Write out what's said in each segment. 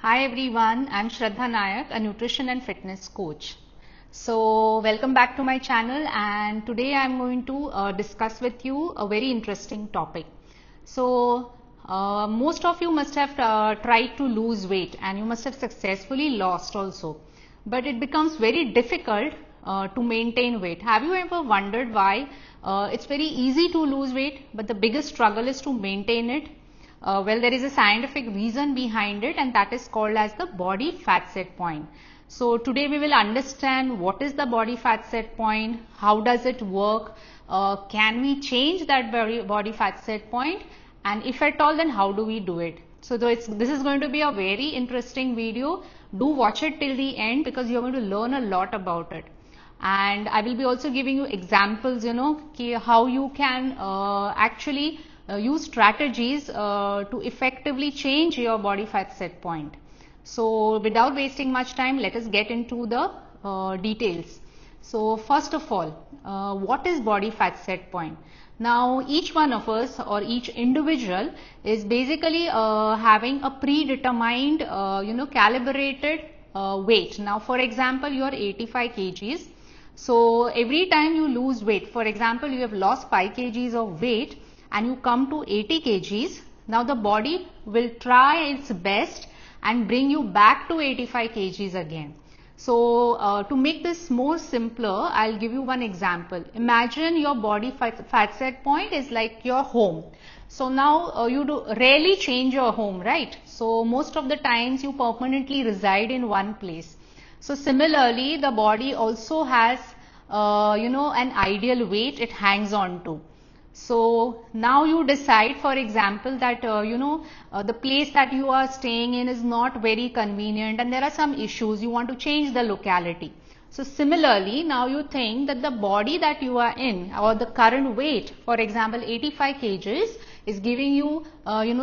Hi everyone, I'm Shraddha Nayak, a nutrition and fitness coach. So welcome back to my channel, and today I'm going to discuss with you a very interesting topic. So most of you must have tried to lose weight, and you must have successfully lost also. But it becomes very difficult to maintain weight. Have you ever wondered why it's very easy to lose weight, but the biggest struggle is to maintain it? Well, there is a scientific reason behind it, and that is called as the body fat set point. So today we will understand what is the body fat set point, how does it work, can we change that body fat set point, and if at all, then how do we do it? So this is going to be a very interesting video. Do watch it till the end because you are going to learn a lot about it. And I will be also giving you examples, how you can actually use strategies to effectively change your body fat set point. So without wasting much time, let us get into the details. So first of all, what is body fat set point? Now each one of us or each individual is basically having a predetermined calibrated weight. Now for example, you are 85 kgs. So every time you lose weight, for example, you have lost 5 kgs of weight and you come to 80 kgs, now the body will try its best and bring you back to 85 kgs again. So to make this more simpler, I'll give you one example. Imagine your body fat set point is like your home. So now you rarely change your home, right? So most of the times you permanently reside in one place. So similarly, the body also has an ideal weight it hangs on to. So now you decide, for example, that the place that you are staying in is not very convenient and there are some issues, you want to change the locality. So similarly, now you think that the body that you are in or the current weight, for example 85 kgs, is giving you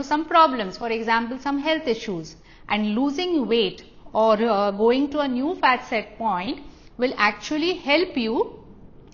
some problems, for example some health issues, and losing weight or going to a new fat set point will actually help you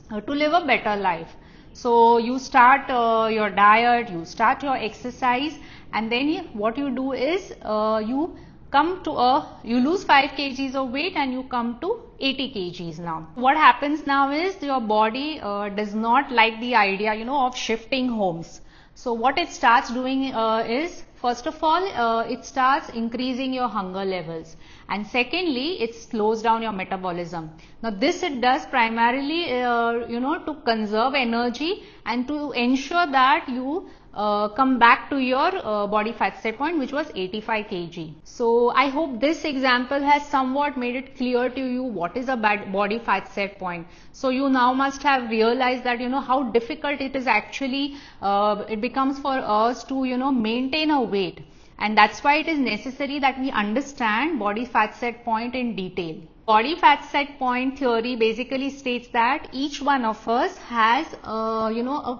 to live a better life. So you start your diet, you start your exercise, and then what you do is you lose 5 kgs of weight and you come to 80 kgs now. What happens now is your body does not like the idea of shifting homes. So what it starts doing is, first of all, it starts increasing your hunger levels, and secondly, it slows down your metabolism. Now this it does primarily to conserve energy and to ensure that you come back to your body fat set point, which was 85 kg. So I hope this example has somewhat made it clear to you what is a body fat set point. So you now must have realized that how difficult it is actually it becomes for us to maintain a weight, and that's why it is necessary that we understand body fat set point in detail. Body fat set point theory basically states that each one of us has a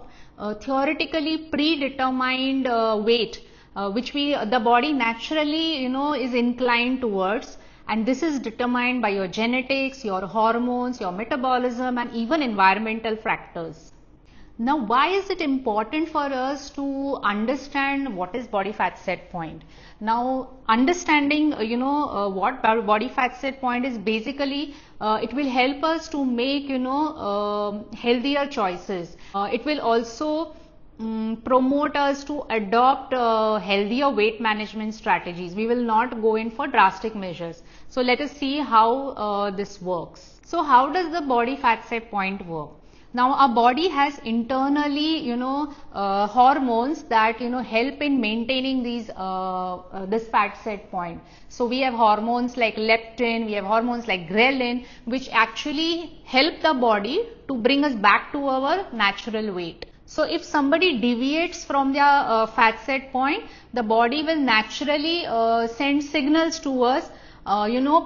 theoretically predetermined weight which the body naturally is inclined towards, and this is determined by your genetics, your hormones, your metabolism, and even environmental factors. Now why is it important for us to understand what is body fat set point? Now understanding what body fat set point is, basically it will help us to make healthier choices. It will also promote us to adopt healthier weight management strategies. We will not go in for drastic measures. So let us see how this works. So how does the body fat set point work? Now our body has internally hormones that help in maintaining this fat set point. So we have hormones like leptin, we have hormones like ghrelin, which actually help the body to bring us back to our natural weight. So if somebody deviates from their fat set point, the body will naturally send signals to us,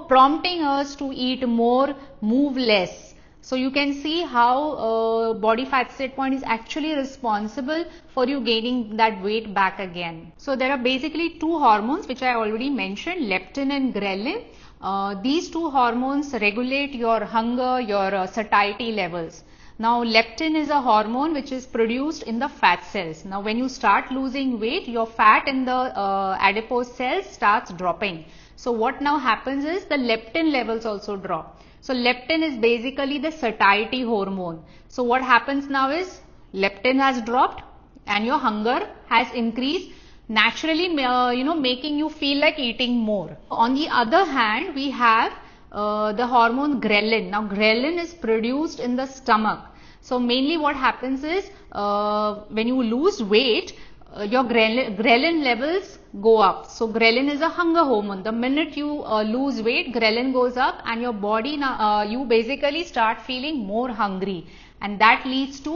prompting us to eat more, move less. So you can see how body fat set point is actually responsible for you gaining that weight back again. So there are basically two hormones which I already mentioned, leptin and ghrelin. These two hormones regulate your hunger, your satiety levels. Now leptin is a hormone which is produced in the fat cells. Now when you start losing weight, your fat in the adipose cells starts dropping. So what now happens is the leptin levels also drop. So leptin is basically the satiety hormone. So what happens now is leptin has dropped and your hunger has increased, naturally making you feel like eating more. On the other hand, we have the hormone ghrelin. Now ghrelin is produced in the stomach. So mainly what happens is when you lose weight, your ghrelin levels go up. So ghrelin is a hunger hormone. The minute you lose weight, ghrelin goes up and your body now you basically start feeling more hungry, and that leads to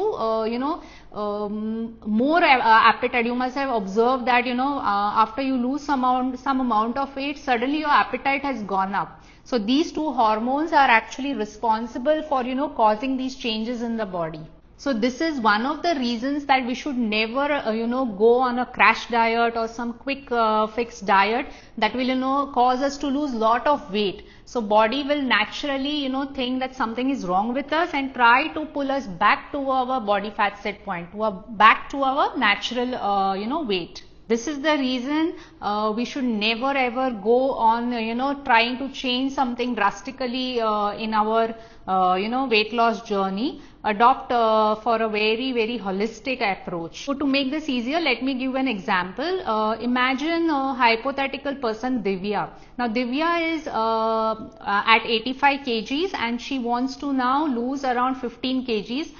more appetite. You must have observed that after you lose some amount of weight, suddenly your appetite has gone up. So these two hormones are actually responsible for causing these changes in the body. So this is one of the reasons that we should never go on a crash diet or some quick fix diet that will cause us to lose lot of weight. So body will naturally think that something is wrong with us and try to pull us back to our body fat set point, back to our natural weight. This is the reason we should never ever go on trying to change something drastically in our weight loss journey. Adopt for a very very approach. So to make this easier, let me give an example. Imagine a hypothetical person, Divya. Now Divya is at 85 kgs and she wants to now lose around 15 kgs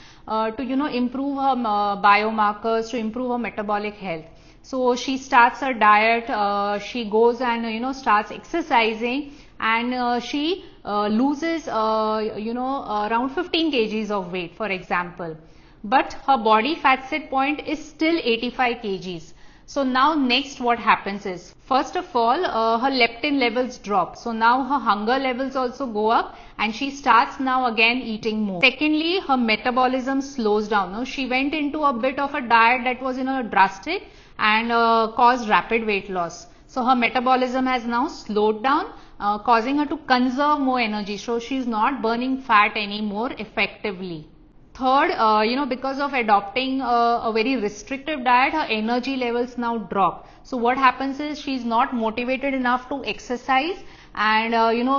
to improve her biomarkers, to improve her metabolic health. So she starts her diet, she goes and starts exercising, and she loses around 15 kgs of weight, for example. But her body fat set point is still 85 kgs. So now next what happens is, first of all, her leptin levels drop. So now her hunger levels also go up and she starts now again eating more. Secondly, her metabolism slows down. Now she went into a bit of a diet that was drastic and caused rapid weight loss. So her metabolism has now slowed down, causing her to conserve more energy. So she is not burning fat anymore effectively. Third, because of adopting a very restrictive diet, her energy levels now drop. So what happens is she is not motivated enough to exercise and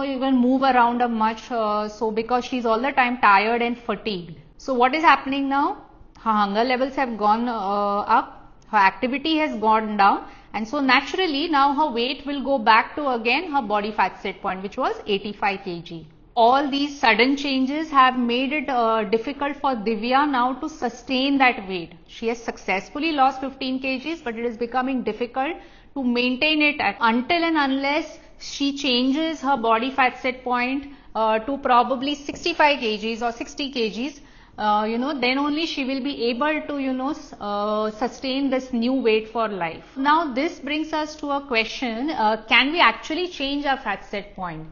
even move around much. So because she is all the time tired and fatigued. So what is happening now? Her hunger levels have gone up. Her activity has gone down, and so naturally now her weight will go back to again her body fat set point, which was 85 kg. All these sudden changes have made it difficult for Divya now to sustain that weight. She has successfully lost 15 kgs, but it is becoming difficult to maintain it until and unless she changes her body fat set point to probably 65 kgs or 60 kgs. Then only she will be able to sustain this new weight for life. Now this brings us to a question, can we actually change our fat set point?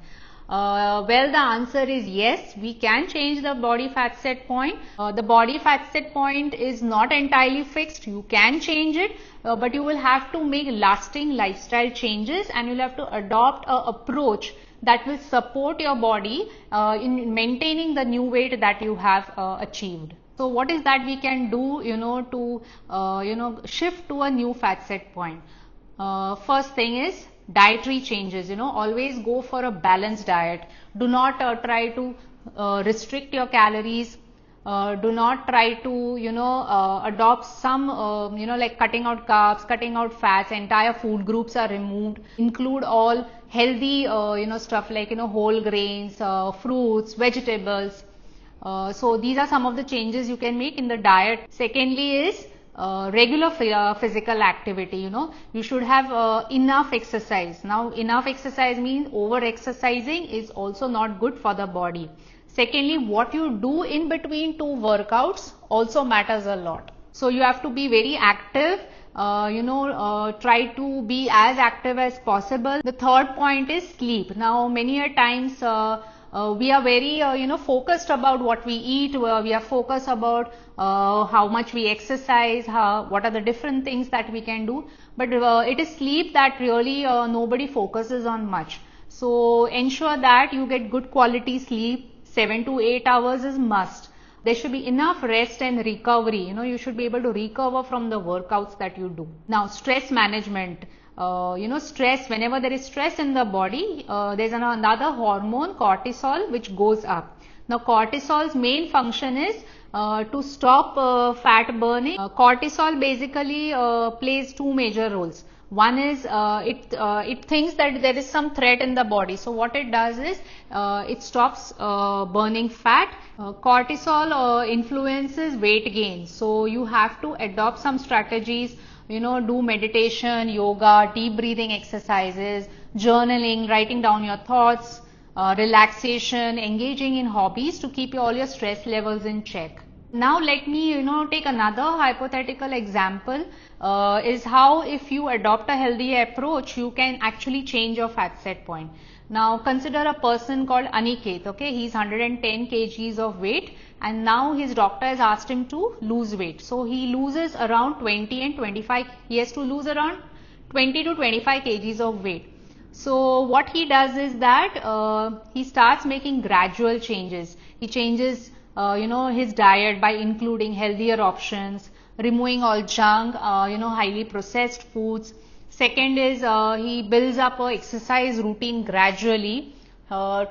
Well, the answer is yes, we can change the body fat set point. The body fat set point is not entirely fixed. You can change it, but you will have to make lasting lifestyle changes and you'll have to adopt an approach that will support your body in maintaining the new weight that you have achieved. So what is that we can do to shift to a new fat set point? First thing is dietary changes. Always go for a balanced diet. Do not try to restrict your calories. Do not try to adopt some like cutting out carbs, cutting out fats. Entire food groups are removed. Include all healthy stuff like whole grains, fruits, vegetables. So these are some of the changes you can make in the diet. Secondly is regular physical activity. You should have enough exercise. Now enough exercise means over exercising is also not good for the body. Secondly, what you do in between two workouts also matters a lot. So you have to be very active, try to be as active as possible. The third point is sleep. Now many a times we are very focused about what we eat. We are focused about how much we exercise, what are the different things that we can do, but it is sleep that really nobody focuses on much. So ensure that you get good quality sleep. 7 to 8 hours is must. There should be enough rest and recovery. You should be able to recover from the workouts that you do. Now, stress management. Stress, whenever there is stress in the body, there's another hormone, cortisol, which goes up. Now, cortisol's main function is to stop fat burning. Cortisol basically plays two major roles. One is it thinks that there is some threat in the body. So what it does is it stops burning fat. Cortisol influences weight gain. So you have to adopt some strategies. Do meditation, yoga, deep breathing exercises, journaling, writing down your thoughts, relaxation, engaging in hobbies to keep all your stress levels in check. Now let me take another hypothetical example, is how if you adopt a healthy approach, you can actually change your fat set point. Now consider a person called Aniket. Okay, he's 110 kgs of weight, and now his doctor has asked him to lose weight. So he loses around 20 and 25. He has to lose around 20 to 25 kgs of weight. So what he does is that he starts making gradual changes. He changes his diet by including healthier options, removing all junk, highly processed foods. Second is he builds up a exercise routine gradually,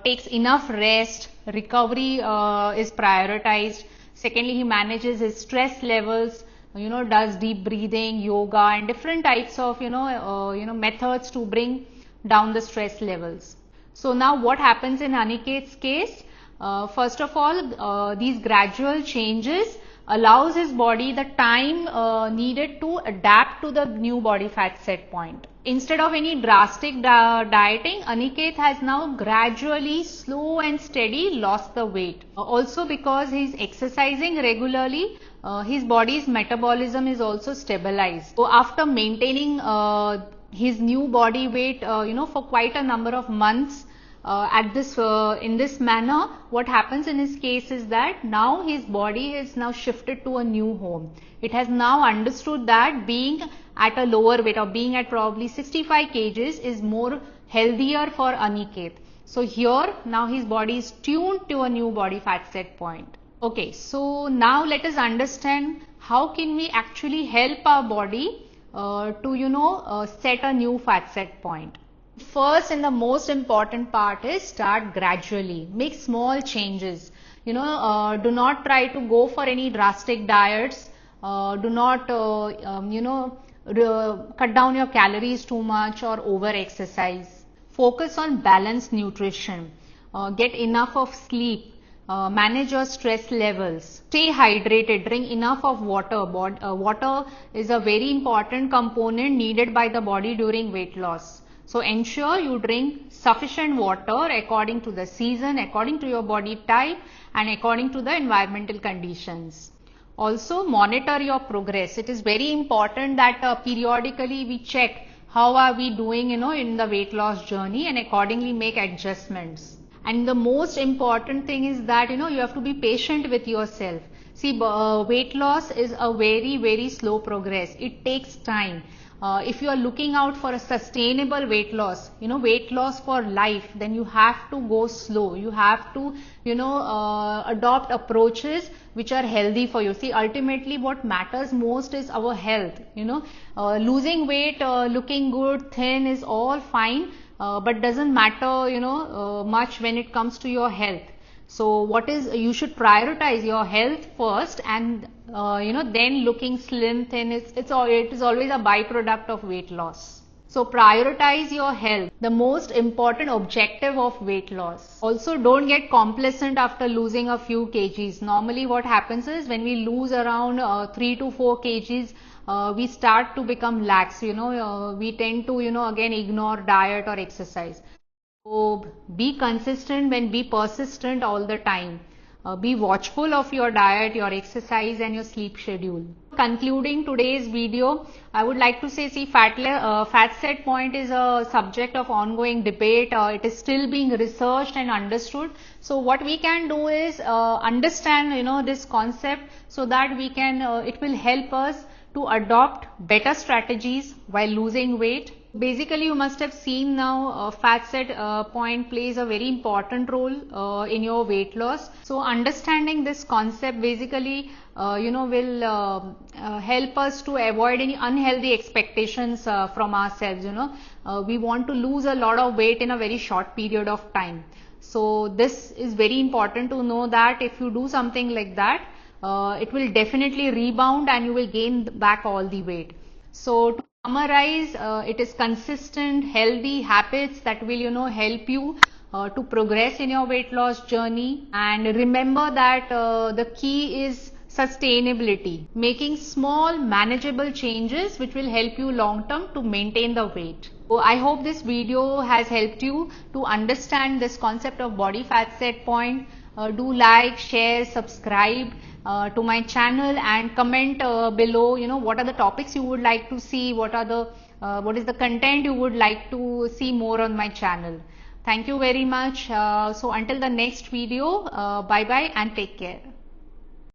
takes enough rest, recovery is prioritized. Secondly, he manages his stress levels, does deep breathing, yoga, and different types of methods to bring down the stress levels. So now what happens in Aniket's case? First of all, these gradual changes allows his body the time needed to adapt to the new body fat set point. Instead of any drastic dieting, Aniket has now gradually, slow and steady lost the weight. Also because he is exercising regularly, his body's metabolism is also stabilized. So after maintaining his new body weight for quite a number of months, in this manner, what happens in his case is that now his body is now shifted to a new home. It has now understood that being at a lower weight or being at probably 65 kgs is more healthier for Aniket. So here now his body is tuned to a new body fat set point. Okay, so now let us understand how can we actually help our body to set a new fat set point. First and the most important part is start gradually. Make small changes. Do not try to go for any drastic diets. Do not cut down your calories too much or over exercise. Focus on balanced nutrition. Get enough of sleep. Manage your stress levels. Stay hydrated. Drink enough of water. Water is a very important component needed by the body during weight loss. So ensure you drink sufficient water according to the season, according to your body type, and according to the environmental conditions. Also monitor your progress. It is very important that periodically we check how are we doing in the weight loss journey, and accordingly make adjustments. And the most important thing is that you have to be patient with yourself. See, weight loss is a very, very slow progress. It takes time. If you are looking out for a sustainable weight loss for life, then you have to go slow. You have to, adopt approaches which are healthy for you. See, ultimately what matters most is our health. Losing weight, looking good, thin is all fine, but doesn't matter, much when it comes to your health. So you should prioritize your health first, and then looking slim, thin, it is always a byproduct of weight loss. So prioritize your health, the most important objective of weight loss. Also don't get complacent after losing a few kgs. Normally what happens is when we lose around 3 to 4 kgs, we start to become lax, we tend to again ignore diet or exercise. So be consistent and be persistent all the time. Be watchful of your diet, your exercise, and your sleep schedule. Concluding today's video, I would like to say, see, fat set point is a subject of ongoing debate. It is still being researched and understood. So what we can do is understand this concept, so that it will help us to adopt better strategies while losing weight, Basically, you must have seen now fat set point plays a very important role in your weight loss. So understanding this concept basically will help us to avoid any unhealthy expectations from ourselves. We want to lose a lot of weight in a very short period of time. So this is very important to know that if you do something like that, it will definitely rebound and you will gain back all the weight. So to summarize, it is consistent, healthy habits that will help you to progress in your weight loss journey. And remember that the key is sustainability, making small manageable changes which will help you long term to maintain the weight. So I hope this video has helped you to understand this concept of body fat set point. Do like, share, subscribe to my channel, and comment below what are the topics you would like to see, what is the content you would like to see more on my channel. Thank you very much. So until the next video, bye bye and take care.